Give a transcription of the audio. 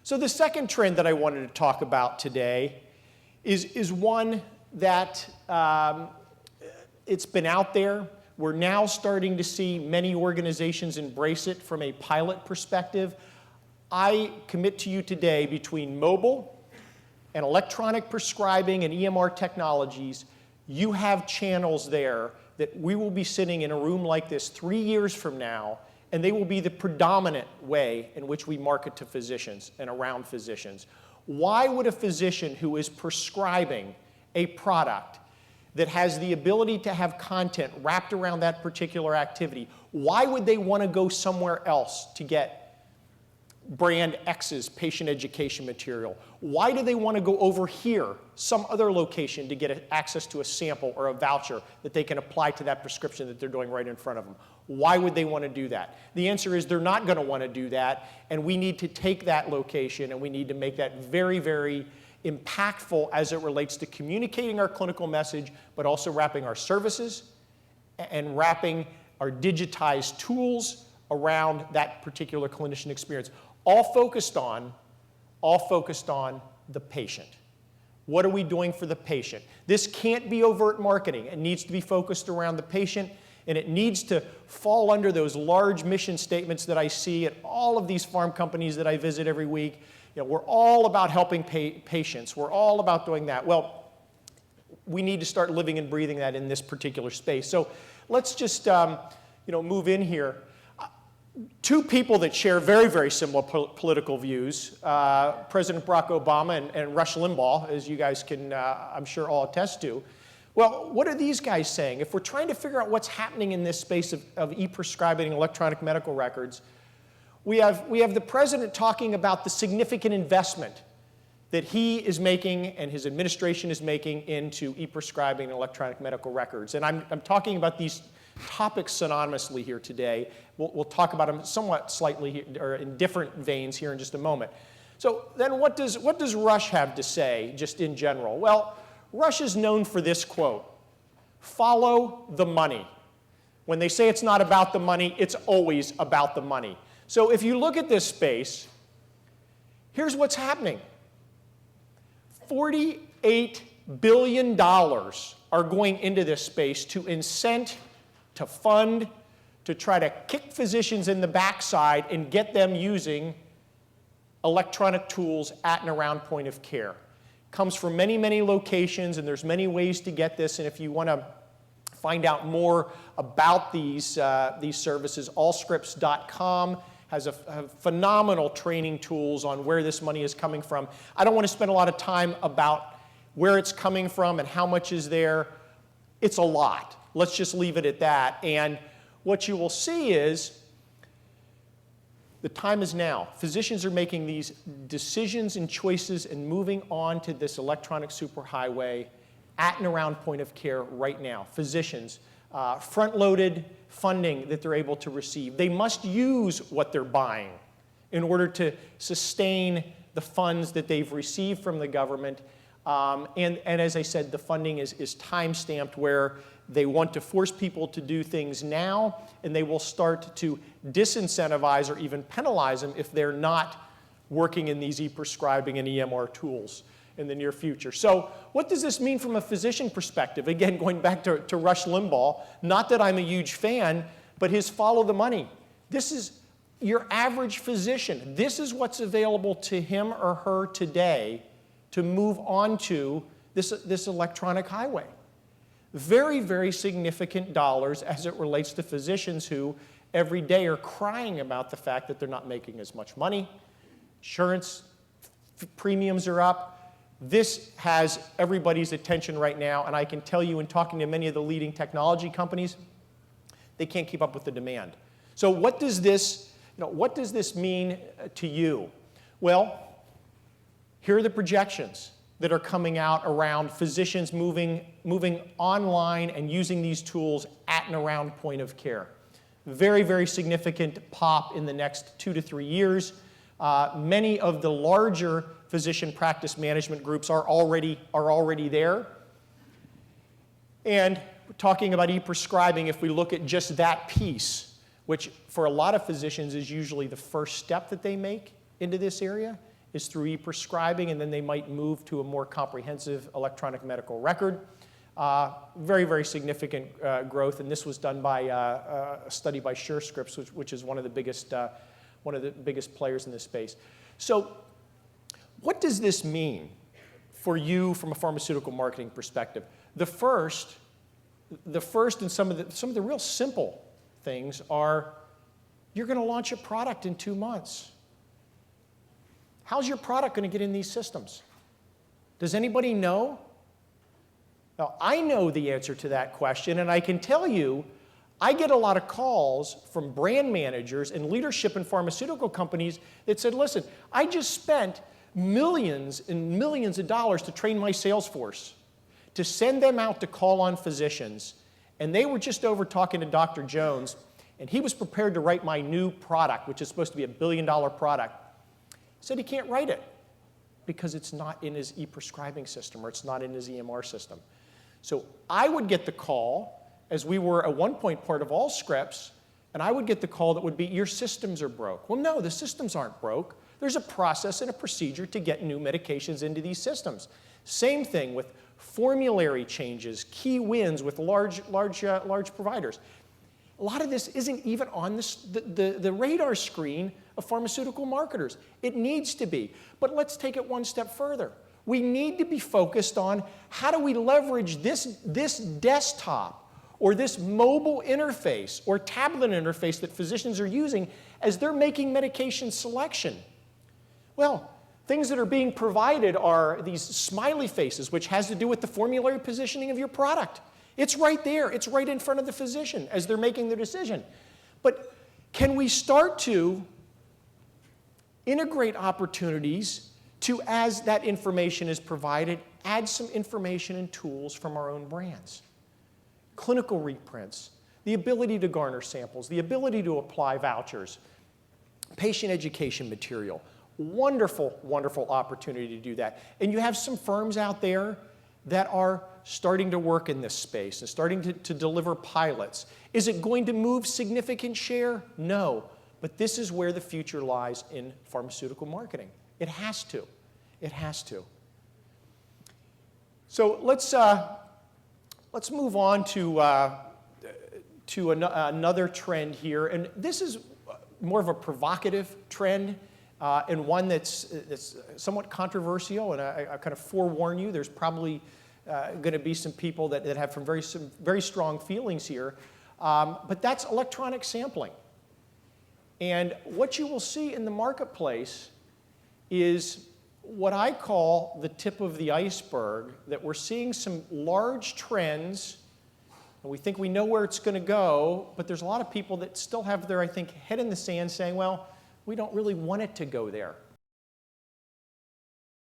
So the second trend that I wanted to talk about today is one that it's been out there. We're now starting to see many organizations embrace it from a pilot perspective. I commit to you today, between mobile and electronic prescribing and EMR technologies, you have channels there that we will be sitting in a room like this 3 years from now, and they will be the predominant way in which we market to physicians and around physicians. Why would a physician who is prescribing a product that has the ability to have content wrapped around that particular activity, why would they want to go somewhere else to get brand X's patient education material? Why do they want to go over here, some other location, to get access to a sample or a voucher that they can apply to that prescription that they're doing right in front of them? Why would they want to do that? The answer is they're not going to want to do that, and we need to take that location and we need to make that very, very impactful as it relates to communicating our clinical message, but also wrapping our services and wrapping our digitized tools around that particular clinician experience. All focused on the patient. What are we doing for the patient? This can't be overt marketing. It needs to be focused around the patient, and it needs to fall under those large mission statements that I see at all of these farm companies that I visit every week. You know, we're all about helping patients. We're all about doing that. Well, we need to start living and breathing that in this particular space. So let's just move in here. Two people that share very, very similar political views, President Barack Obama and Rush Limbaugh, as you guys can, I'm sure, all attest to. Well, what are these guys saying? If we're trying to figure out what's happening in this space of e-prescribing and electronic medical records, we have the president talking about the significant investment that he is making and his administration is making into e-prescribing and electronic medical records. And I'm talking about these topics synonymously here today. We'll talk about them somewhat slightly or in different veins here in just a moment. So then what does Rush have to say just in general? Well, Rush is known for this quote: "Follow the money." When they say it's not about the money, it's always about the money. So if you look at this space, here's what's happening. $48 billion are going into this space to incent, to fund, to try to kick physicians in the backside and get them using electronic tools at and around point of care. Comes from many, many locations, and there's many ways to get this. And if you want to find out more about these services, allscripts.com has a phenomenal training tools on where this money is coming from. I don't want to spend a lot of time about where it's coming from and how much is there. It's a lot. Let's just leave it at that. And what you will see is the time is now. Physicians are making these decisions and choices and moving on to this electronic superhighway at and around point of care right now. Physicians, front-loaded funding that they're able to receive. They must use what they're buying in order to sustain the funds that they've received from the government. And as I said, the funding is time-stamped, where they want to force people to do things now, and they will start to disincentivize or even penalize them if they're not working in these e-prescribing and EMR tools in the near future. So what does this mean from a physician perspective? Again, going back to Rush Limbaugh, not that I'm a huge fan, but his follow the money. This is your average physician. This is what's available to him or her today to move on to this electronic highway. Very, very significant dollars as it relates to physicians who every day are crying about the fact that they're not making as much money. Insurance premiums are up. This has everybody's attention right now, and I can tell you in talking to many of the leading technology companies, they can't keep up with the demand. So what does this mean to you? Well, here are the projections that are coming out around physicians moving online and using these tools at and around point of care. Very, very significant pop in the next 2 to 3 years. Many of the larger physician practice management groups are already there. And talking about e-prescribing, if we look at just that piece, which for a lot of physicians is usually the first step that they make into this area, is through e-prescribing, and then they might move to a more comprehensive electronic medical record. Very, very significant growth, and this was done by a study by SureScripts, which is one of the biggest players in this space. So what does this mean for you from a pharmaceutical marketing perspective? The first and some of the real simple things are, you're going to launch a product in 2 months. How's your product going to get in these systems? Does anybody know? Now, I know the answer to that question, and I can tell you, I get a lot of calls from brand managers and leadership in pharmaceutical companies that said, listen, I just spent millions and millions of dollars to train my sales force, to send them out to call on physicians, and they were just over talking to Dr. Jones, and he was prepared to write my new product, which is supposed to be $1 billion product. He said he can't write it because it's not in his e-prescribing system or it's not in his EMR system. So I would get the call, as we were at one point part of Allscripts, and I would get the call that would be, your systems are broke. Well, no, the systems aren't broke. There's a process and a procedure to get new medications into these systems. Same thing with formulary changes, key wins with large providers. A lot of this isn't even on the radar screen of pharmaceutical marketers. It needs to be. But let's take it one step further. We need to be focused on, how do we leverage this desktop or this mobile interface or tablet interface that physicians are using as they're making medication selection? Well, things that are being provided are these smiley faces, which has to do with the formulary positioning of your product. It's right there. It's right in front of the physician as they're making their decision. But can we start to integrate opportunities to, as that information is provided, add some information and tools from our own brands? Clinical reprints, the ability to garner samples, the ability to apply vouchers, patient education material. Wonderful, wonderful opportunity to do that. And you have some firms out there that are starting to work in this space and starting to deliver pilots. Is it going to move significant share? No. But this is where the future lies in pharmaceutical marketing. It has to. It has to. So let's move on to another trend here. And this is more of a provocative trend and one that's somewhat controversial. And I kind of forewarn you, there's probably going to be some people that have some very strong feelings here. But that's electronic sampling. And what you will see in the marketplace is what I call the tip of the iceberg, that we're seeing some large trends, and we think we know where it's going to go, but there's a lot of people that still have their, I think, head in the sand saying, well, we don't really want it to go there.